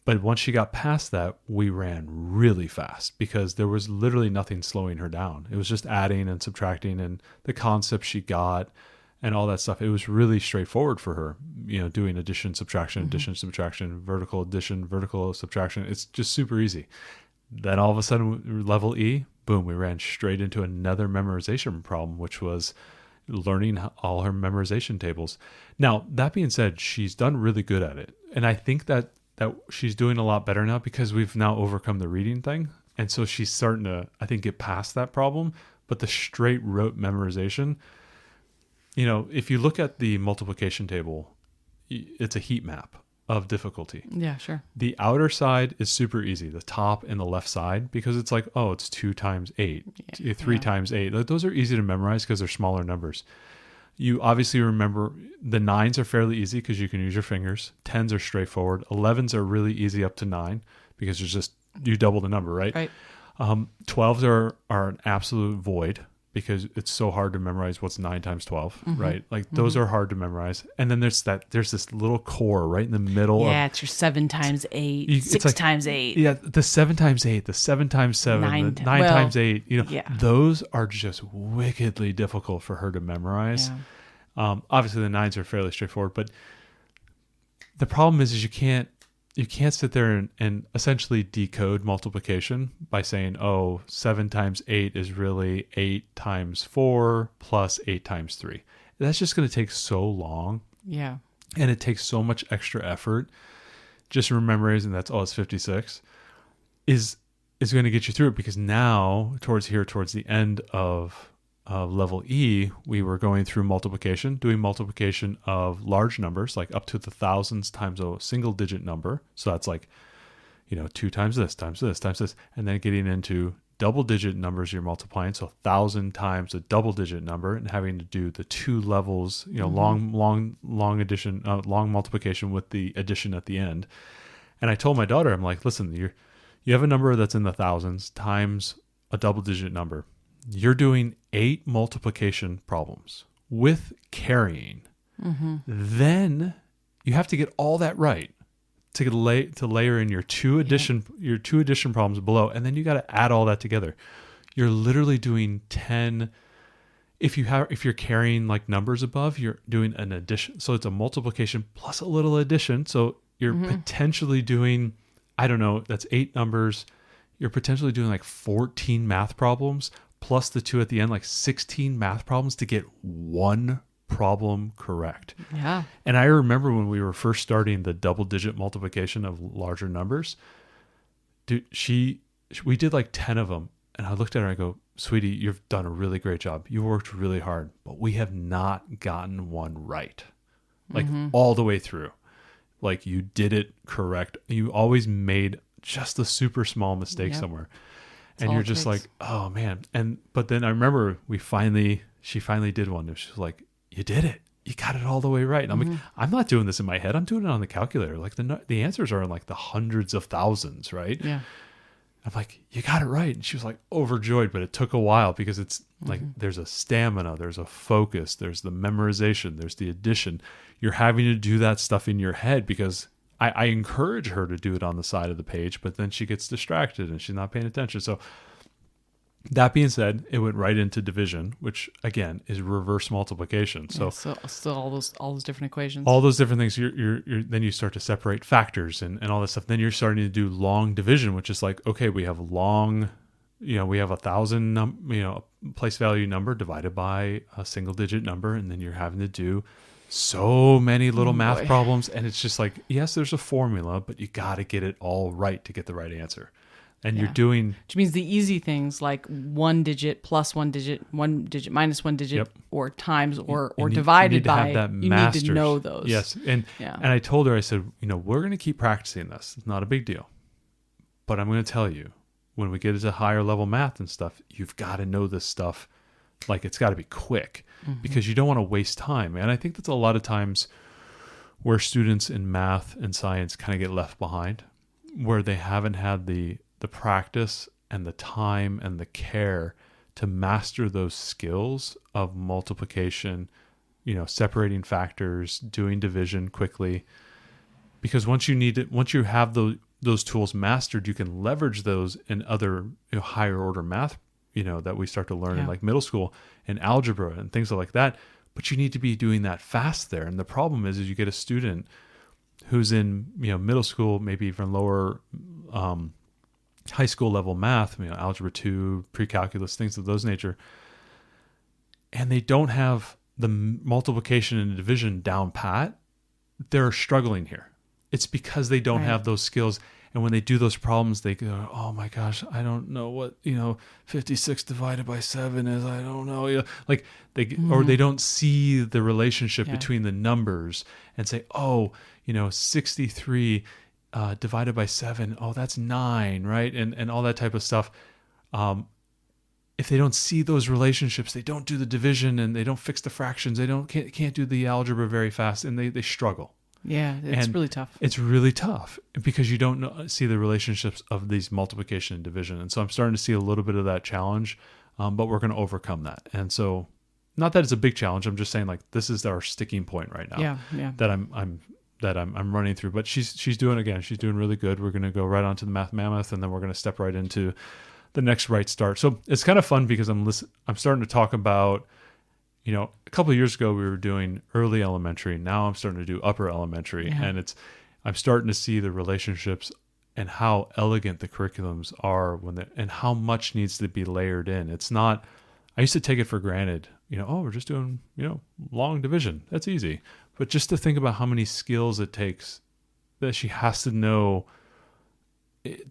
But once she got past that, we ran really fast because there was literally nothing slowing her down. It was just adding and subtracting and the concepts she got and all that stuff. It was really straightforward for her, doing addition, subtraction, addition, subtraction, vertical addition, vertical subtraction. It's just super easy. Then all of a sudden, level E, boom, we ran straight into another memorization problem, which was learning all her memorization tables. Now, that being said, she's done really good at it. And I think that she's doing a lot better now because we've now overcome the reading thing. And so she's starting to, I think, get past that problem. But the straight rote memorization, if you look at the multiplication table, it's a heat map of difficulty. Yeah, sure. The outer side is super easy, the top and the left side, because it's like, oh, it's 2 times 8, 3 times 8. Those are easy to memorize because they're smaller numbers. You obviously remember the 9s are fairly easy because you can use your fingers. 10s are straightforward. 11s are really easy up to 9 because you double the number, right? Right. 12s are an absolute void because it's so hard to memorize what's 9 times 12, right? Like those are hard to memorize. And then there's this little core right in the middle. Yeah, it's your 7 times 8, 6 times 8. Yeah, the 7 times 8, the 7 times 7, the 9 times 8. Those are just wickedly difficult for her to memorize. Yeah. Obviously, the 9s are fairly straightforward, but the problem is you can't sit there and essentially decode multiplication by saying, 7 times 8 is really 8 times 4 plus 8 times 3. That's just going to take so long. Yeah. And it takes so much extra effort. Just memorizing it's 56 is going to get you through it because now towards the end of level E, we were going through doing multiplication of large numbers, like up to the thousands times a single digit number. So that's like, 2 times this, times this, times this, and then getting into double digit numbers you're multiplying. So 1,000 times a double digit number and having to do the 2 levels, long addition, long multiplication with the addition at the end. And I told my daughter, I'm like, listen, you have a number that's in the thousands times a double digit number. You're doing 8 multiplication problems with carrying. Then you have to get all that right to layer in your two addition problems below, and then you got to add all that together. You're literally doing 10. If you're carrying like numbers above, you're doing an addition. So it's a multiplication plus a little addition. So you're potentially doing, I don't know, that's 8 numbers. You're potentially doing like 14 math problems plus the 2 at the end, like 16 math problems to get one problem correct. Yeah. And I remember when we were first starting the double digit multiplication of larger numbers, dude, we did like 10 of them. And I looked at her and I go, sweetie, you've done a really great job. You worked really hard, but we have not gotten one right. Like all the way through. Like you did it correct. You always made just a super small mistake somewhere. And you're just like, oh man. But then I remember she finally did one. And she was like, you did it. You got it all the way right. And I'm like, I'm not doing this in my head. I'm doing it on the calculator. Like the answers are in like the hundreds of thousands, right? Yeah. I'm like, you got it right. And she was like overjoyed, but it took a while because it's like there's a stamina, there's a focus, there's the memorization, there's the addition. You're having to do that stuff in your head because I encourage her to do it on the side of the page, but then she gets distracted and she's not paying attention. So that being said, it went right into division, which again is reverse multiplication. So, so all those different equations, all those different things. You're then you start to separate factors and all that stuff. Then you're starting to do long division, which is like, okay, we have long, we have 1,000 place value number divided by a single digit number, and then you're having to do so many little math problems, and it's just like, yes, there's a formula, but you got to get it all right to get the right answer. And you're doing, which means the easy things like 1 digit plus 1 digit, 1 digit minus 1 digit, or times or divided by. You need to know those. Yes, and I told her, I said, we're going to keep practicing this. It's not a big deal, but I'm going to tell you, when we get into higher level math and stuff, you've got to know this stuff. Like, it's got to be quick because you don't want to waste time. And I think that's a lot of times where students in math and science kind of get left behind, where they haven't had the practice and the time and the care to master those skills of multiplication, separating factors, doing division quickly. Because once you have those tools mastered, you can leverage those in other higher order math, that we start to learn in like middle school and algebra and things like that. But you need to be doing that fast there. And the problem is you get a student who's in middle school, maybe even lower high school level math, algebra 2, pre-calculus, things of those nature, and they don't have the multiplication and division down pat. They're struggling here. It's because they don't have those skills. And when they do those problems, they go, oh my gosh, I don't know what, 56 divided by 7 is. I don't know. Like or they don't see the relationship between the numbers and say, 63 divided by 7. Oh, that's 9, right? And all that type of stuff. If they don't see those relationships, they don't do the division and they don't fix the fractions. They can't do the algebra very fast, and they struggle. Yeah, it's really tough. It's really tough because you don't see the relationships of these multiplication and division. And so I'm starting to see a little bit of that challenge, but we're going to overcome that. And so, not that it's a big challenge. I'm just saying, like, this is our sticking point right now. Yeah. That I'm running through. But she's doing really good. We're going to go right on to the Math Mammoth, and then we're going to step right into the next Right Start. So it's kind of fun because I'm starting to talk about. A couple of years ago we were doing early elementary. Now I'm starting to do upper elementary, and I'm starting to see the relationships and how elegant the curriculums are and how much needs to be layered in. It's not. I used to take it for granted. We're just doing long division. That's easy, but just to think about how many skills it takes that she has to know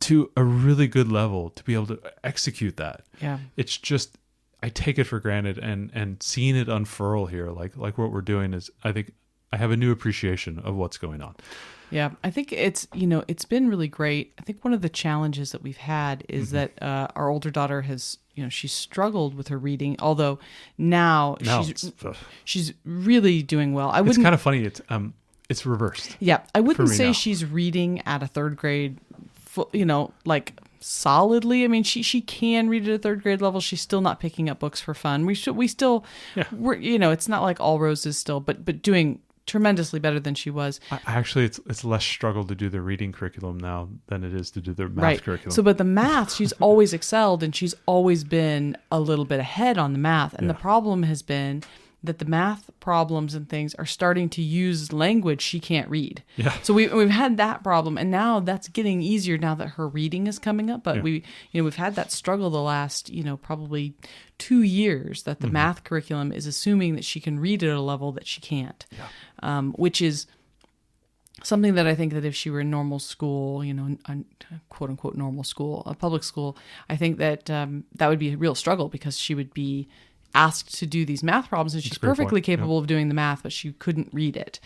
to a really good level to be able to execute that. Yeah, it's just. I take it for granted, and seeing it unfurl here, like what we're doing, is I think I have a new appreciation of what's going on. Yeah, I think it's been really great. I think one of the challenges that we've had is that our older daughter has she struggled with her reading, although now she's really doing well. It's kind of funny. It's reversed. Yeah, I wouldn't say she's reading at a third grade, like solidly. I mean, she can read at a third grade level. She's still not picking up books for fun. We're it's not like all roses still, but doing tremendously better than she was. Actually, it's less struggle to do the reading curriculum now than it is to do the math curriculum. So, but the math, she's always excelled, and she's always been a little bit ahead on the math. And the problem has been that the math problems and things are starting to use language she can't read. Yeah. So we've had that problem, and now that's getting easier now that her reading is coming up. But we've had that struggle the last probably 2 years that the math curriculum is assuming that she can read at a level that she can't, which is something that I think that if she were in normal school, quote unquote normal school, a public school, I think that that would be a real struggle because she would be asked to do these math problems, and she's perfectly capable of doing the math, but she couldn't read it.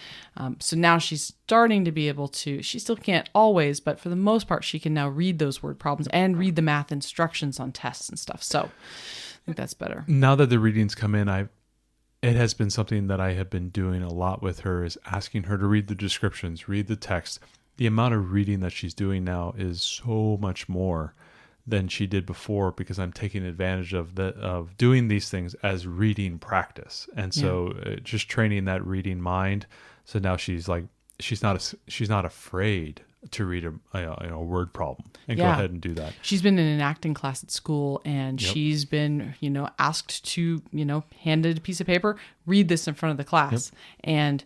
So now she's starting to be able to, she still can't always, but for the most part, she can now read those word problems and read the math instructions on tests and stuff. So I think that's better. Now that the readings come in, it has been something that I have been doing a lot with her, is asking her to read the descriptions, read the text. The amount of reading that she's doing now is so much more than she did before because I'm taking advantage of doing these things as reading practice. And so just training that reading mind. So now she's not afraid to read a word problem and go ahead and do that. She's been in an acting class at school, and she's been, asked to, handed a piece of paper, read this in front of the class. And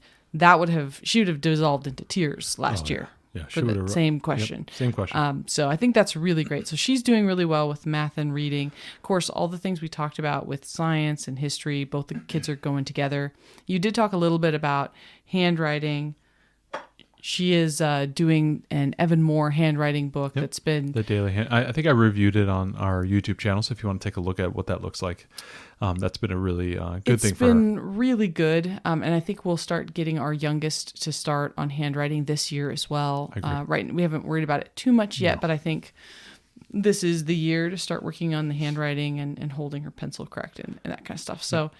she would have dissolved into tears last year. Yeah, for the same question. Same question. So I think that's really great. So she's doing really well with math and reading. Of course, all the things we talked about with science and history, both the kids are going together. You did talk a little bit about handwriting. She is doing an Evan Moore handwriting book that's been... The Daily Hand. I think I reviewed it on our YouTube channel, so if you want to take a look at what that looks like, that's been a really good thing for her. It's been really good, and I think we'll start getting our youngest to start on handwriting this year as well. Right, we haven't worried about it too much yet, but I think this is the year to start working on the handwriting and holding her pencil correct and that kind of stuff. So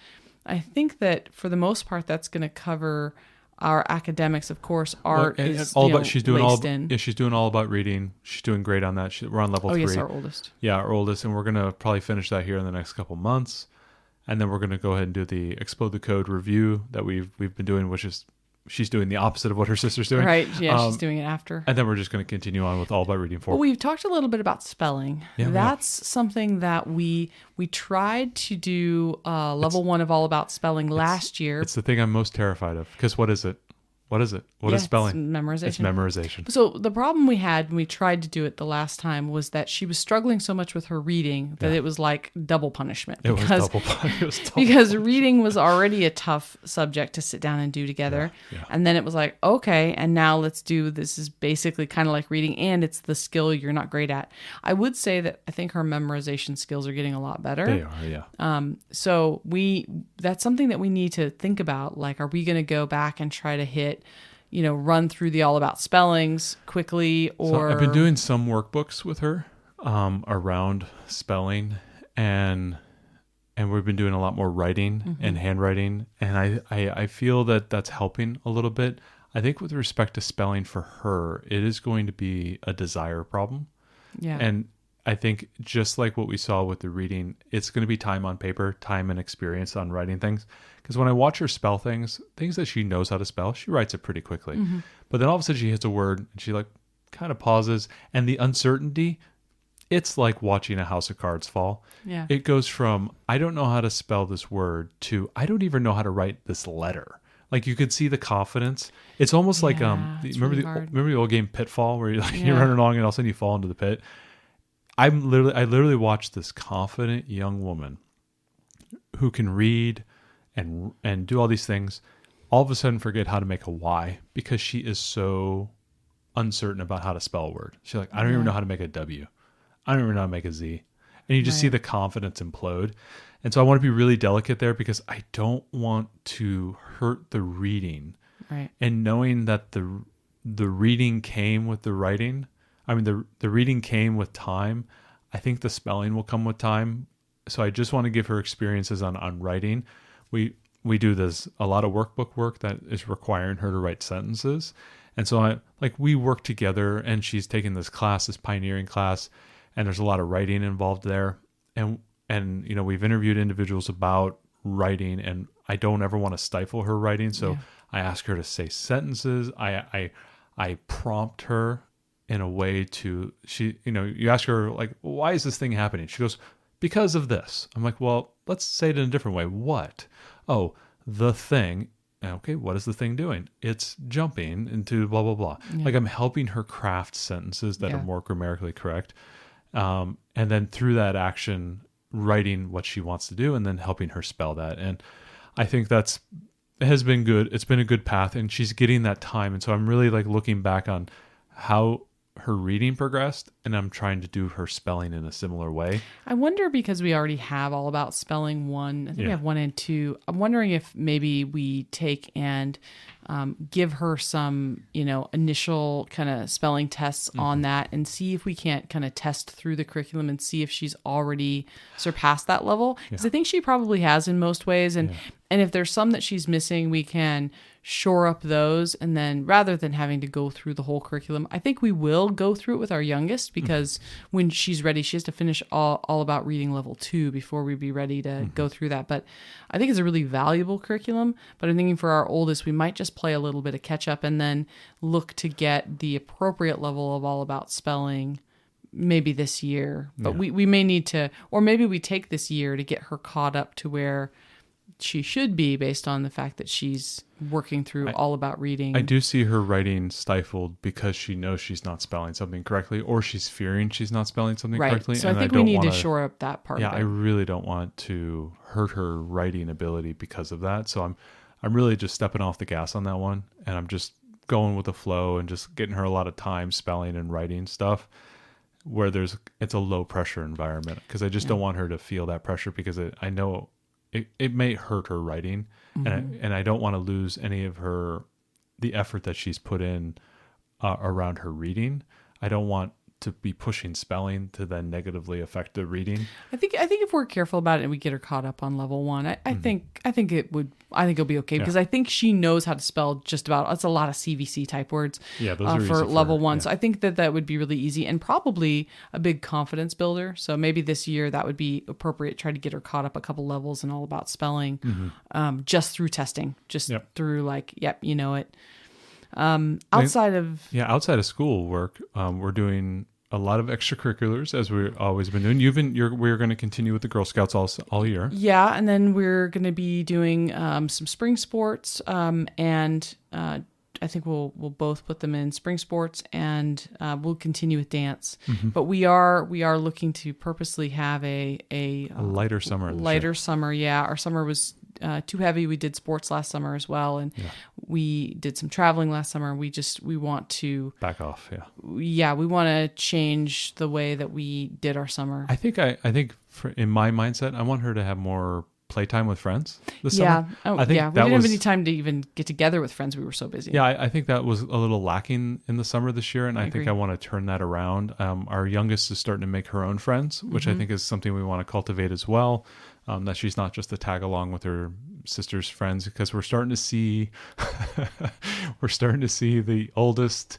I think that for the most part, that's going to cover... Our academics, of course, art is all about. She's doing she's doing all about reading. She's doing great on that. We're on level 3. Yes, our oldest. Yeah, our oldest, and we're gonna probably finish that here in the next couple months, and then we're gonna go ahead and do the Explode the Code review that we've been doing, which is she's doing the opposite of what her sister's doing. Right. Yeah, she's doing it after. And then we're just going to continue on with All About Reading 4. Well, we've talked a little bit about spelling. Yeah, that's something that we tried to do level 1 of All About Spelling last year. It's the thing I'm most terrified of, because what is it? What is it? What is spelling? It's memorization. It's memorization. So the problem we had when we tried to do it the last time was that she was struggling so much with her reading that it was like double punishment. It was double punishment. Because reading was already a tough subject to sit down and do together. Yeah. And then it was like, okay, and now let's do, this is basically kind of like reading, and it's the skill you're not great at. I would say that I think her memorization skills are getting a lot better. They are, yeah. So that's something that we need to think about. Like, are we going to go back and try to hit, run through the All About Spellings quickly? Or so I've been doing some workbooks with her around spelling, and we've been doing a lot more writing and handwriting, and I feel that that's helping a little bit. I think with respect to spelling for her, it is going to be a desire problem. Yeah. And I think just like what we saw with the reading, it's going to be time on paper, time and experience on writing things. Because when I watch her spell things that she knows how to spell, she writes it pretty quickly. But then all of a sudden she hits a word and she kind of pauses. And the uncertainty, it's like watching a house of cards fall. Yeah. It goes from, I don't know how to spell this word, to, I don't even know how to write this letter. Like, you could see the confidence. It's almost like, remember the old game Pitfall, where you're running along and all of a sudden you fall into the pit? I literally watched this confident young woman who can read and do all these things, all of a sudden forget how to make a Y because she is so uncertain about how to spell a word. She's like, I don't even know how to make a W. I don't even know how to make a Z. And you just see the confidence implode. And so I want to be really delicate there, because I don't want to hurt the reading. Right. And knowing that the reading came with the writing. I mean, the reading came with time. I think the spelling will come with time. So I just want to give her experiences on writing. We do a lot of workbook work that is requiring her to write sentences. And so we work together, and she's taking this class, this pioneering class, and there's a lot of writing involved there. And we've interviewed individuals about writing, and I don't ever want to stifle her writing. So I ask her to say sentences. I prompt her in a way to, you ask her, like, why is this thing happening? She goes, because of this. I'm like, well, let's say it in a different way. What? Oh, the thing. Okay, what is the thing doing? It's jumping into blah, blah, blah. Yeah. Like, I'm helping her craft sentences that are more grammatically correct. And then through that action, writing what she wants to do, and then helping her spell that. And I think it has been good. It's been a good path, and she's getting that time. And so I'm really looking back on how her reading progressed, and I'm trying to do her spelling in a similar way. I wonder, because we already have All About Spelling 1, I think we have 1 and 2. I'm wondering if maybe we take and give her some, initial kind of spelling tests on that, and see if we can't kind of test through the curriculum and see if she's already surpassed that level. Because I think she probably has in most ways. And if there's some that she's missing, we can shore up those. And then rather than having to go through the whole curriculum, I think we will go through it with our youngest, because when she's ready, she has to finish all about reading level 2 before we'd be ready to go through that. But I think it's a really valuable curriculum. But I'm thinking for our oldest, we might just play a little bit of catch up and then look to get the appropriate level of all about spelling maybe this year. But we may need to, or maybe we take this year to get her caught up to where she should be based on the fact that she's working through all about reading. I do see her writing stifled because she knows she's not spelling something correctly, or she's fearing she's not spelling something correctly. So I think we need to shore up that part of it. I really don't want to hurt her writing ability because of that. So I'm really just stepping off the gas on that one, and I'm just going with the flow and just getting her a lot of time spelling and writing stuff where it's a low pressure environment, because I just don't want her to feel that pressure, because I know it may hurt her writing, and I don't want to lose any of the effort that she's put in around her reading. I don't want to be pushing spelling to then negatively affect the reading. I think if we're careful about it and we get her caught up on level 1, I think it'll be okay, because I think she knows how to spell just about. It's a lot of CVC type words. Yeah, those are easy for level 1. Yeah. So I think that would be really easy and probably a big confidence builder. So maybe this year that would be appropriate. Try to get her caught up a couple levels and all about spelling, just through testing, through you know it. Outside of school work, we're doing a lot of extracurriculars, as we've always been doing. We're going to continue with the Girl Scouts all year. Yeah, and then we're going to be doing some spring sports, and I think we'll both put them in spring sports, and we'll continue with dance. But we are looking to purposely have a lighter summer. Lighter summer, yeah. Our summer was too heavy. We did sports last summer as well, and we did some traveling last summer. We want to back off. We want to change the way that we did our summer. I think in my mindset, I want her to have more playtime with friends this summer. We didn't have any time to even get together with friends. We were so busy. Yeah, I think that was a little lacking in the summer this year, and I think I want to turn that around. Our youngest is starting to make her own friends, which I think is something we want to cultivate as well. That she's not just a tag along with her sister's friends, because we're starting to see the oldest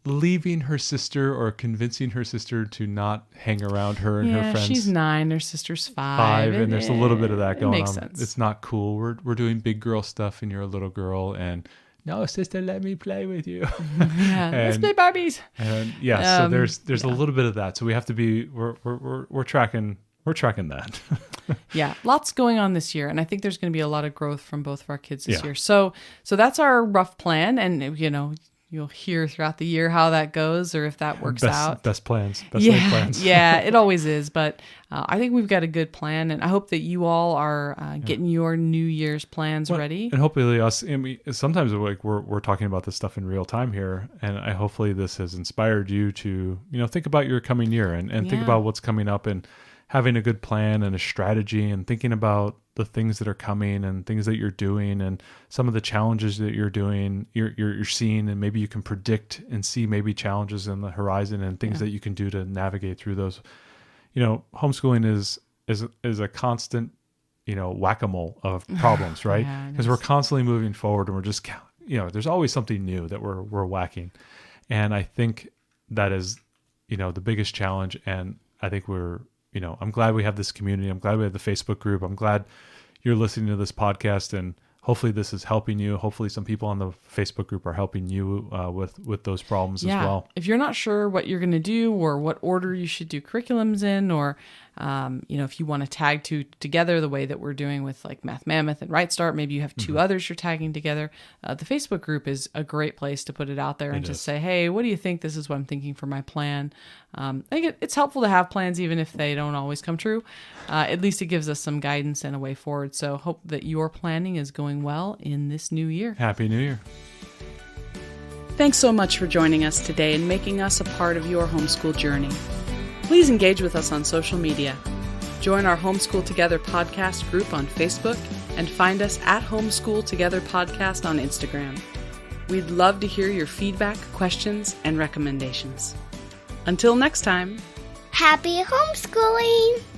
leaving her sister or convincing her sister to not hang around her and her friends. Yeah, she's 9, her sister's 5. And there's a little bit of that going on. Makes sense. It's not cool. We're doing big girl stuff and you're a little girl, and no, sister, let me play with you. Let's play Barbies. And so there's a little bit of that. So we have to be we're tracking that. Yeah, lots going on this year, and I think there's going to be a lot of growth from both of our kids this year. So that's our rough plan, and you'll hear throughout the year how that goes, or if that works out. Best plans. Laid plans. Yeah, it always is. But I think we've got a good plan, and I hope that you all are getting your New Year's plans ready. And hopefully sometimes we're talking about this stuff in real time here, and hopefully this has inspired you to think about your coming year and think about what's coming up, and having a good plan and a strategy, and thinking about the things that are coming and things that you're doing and some of the challenges that you're seeing, and maybe you can predict and see maybe challenges in the horizon and things that you can do to navigate through those. Homeschooling is a constant, whack-a-mole of problems, right? Because we're constantly moving forward, and we're just, there's always something new that we're whacking. And I think that is, the biggest challenge. And I think I'm glad we have this community. I'm glad we have the Facebook group. I'm glad you're listening to this podcast, and hopefully this is helping you. Hopefully some people on the Facebook group are helping you with those problems as well. If you're not sure what you're going to do, or what order you should do curriculums in, or if you want to tag two together the way that we're doing with like Math Mammoth and Right Start, maybe you have two others you're tagging together. The Facebook group is a great place to put it out there and just say, hey, what do you think? This is what I'm thinking for my plan. I think it's helpful to have plans, even if they don't always come true. At least it gives us some guidance and a way forward. So hope that your planning is going well in this new year. Happy New Year. Thanks so much for joining us today and making us a part of your homeschool journey. Please engage with us on social media. Join our Homeschool Together podcast group on Facebook, and find us at Homeschool Together Podcast on Instagram. We'd love to hear your feedback, questions, and recommendations. Until next time, happy homeschooling!